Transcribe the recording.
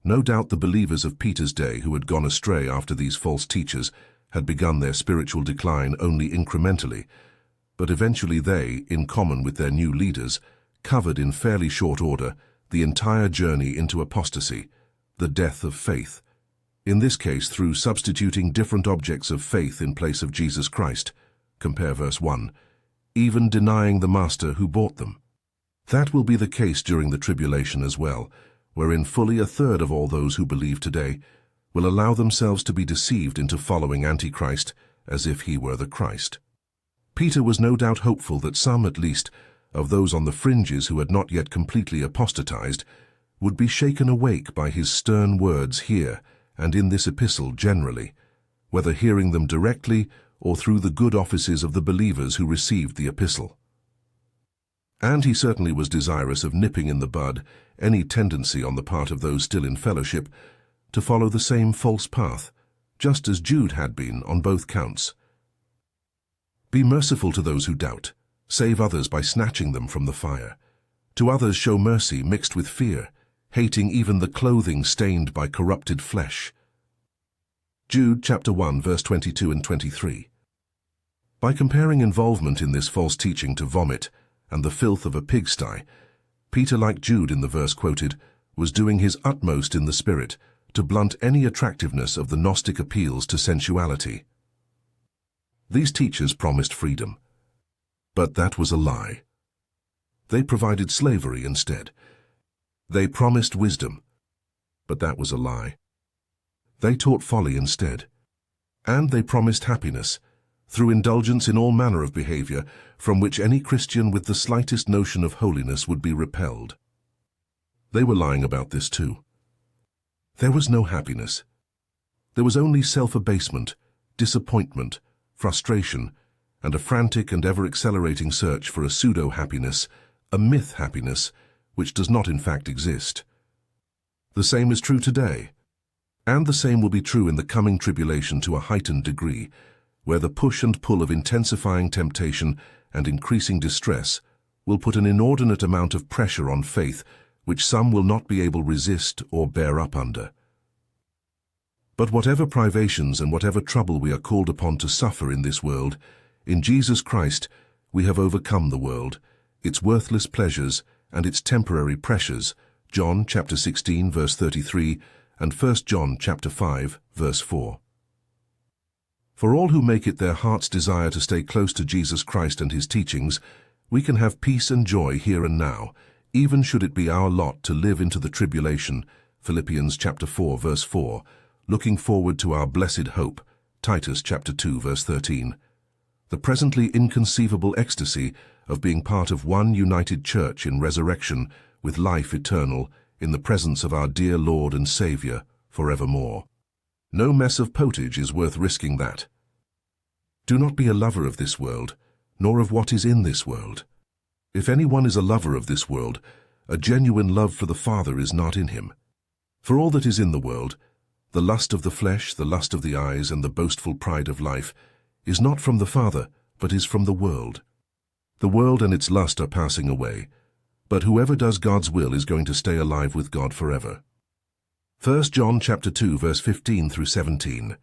No doubt the believers of Peter's day who had gone astray after these false teachers had begun their spiritual decline only incrementally, but eventually they, in common with their new leaders, covered in fairly short order the entire journey into apostasy, the death of faith, in this case through substituting different objects of faith in place of Jesus Christ, compare verse 1, even denying the master who bought them. That will be the case during the tribulation as well, wherein fully a third of all those who believe today will allow themselves to be deceived into following Antichrist as if he were the Christ. Peter was no doubt hopeful that some, at least, of those on the fringes who had not yet completely apostatized would be shaken awake by his stern words here and in this epistle generally, whether hearing them directly or through the good offices of the believers who received the epistle. And he certainly was desirous of nipping in the bud any tendency on the part of those still in fellowship to follow the same false path, just as Jude had been on both counts. Be merciful to those who doubt. Save others by snatching them from the fire. To others show mercy mixed with fear, hating even the clothing stained by corrupted flesh. Jude chapter 1 verse 22 and 23. By comparing involvement in this false teaching to vomit and the filth of a pigsty, Peter, like Jude in the verse quoted, was doing his utmost in the spirit to blunt any attractiveness of the Gnostic appeals to sensuality. These teachers promised freedom, but that was a lie. They provided slavery instead. They promised wisdom, but that was a lie. They taught folly instead. And they promised happiness, through indulgence in all manner of behavior from which any Christian with the slightest notion of holiness would be repelled. They were lying about this too. There was no happiness. There was only self-abasement, disappointment, frustration, and a frantic and ever-accelerating search for a pseudo-happiness, a myth happiness, which does not in fact exist. The same is true today, and the same will be true in the coming tribulation to a heightened degree, where the push and pull of intensifying temptation and increasing distress will put an inordinate amount of pressure on faith which some will not be able to resist or bear up under. But whatever privations and whatever trouble we are called upon to suffer in this world, in Jesus Christ we have overcome the world, its worthless pleasures and its temporary pressures, John chapter 16 verse 33 and 1 John chapter 5 verse 4. For all who make it their heart's desire to stay close to Jesus Christ and his teachings, we can have peace and joy here and now, even should it be our lot to live into the tribulation, Philippians chapter 4 verse 4, looking forward to our blessed hope, Titus chapter 2 verse 13. The presently inconceivable ecstasy of being part of one united church in resurrection with life eternal in the presence of our dear Lord and Saviour forevermore. No mess of pottage is worth risking that. Do not be a lover of this world, nor of what is in this world. If anyone is a lover of this world, a genuine love for the Father is not in him. For all that is in the world, the lust of the flesh, the lust of the eyes, and the boastful pride of life, is not from the Father, but is from the world. The world and its lust are passing away, but whoever does God's will is going to stay alive with God forever. 1 John chapter 2 verse 15 through 17.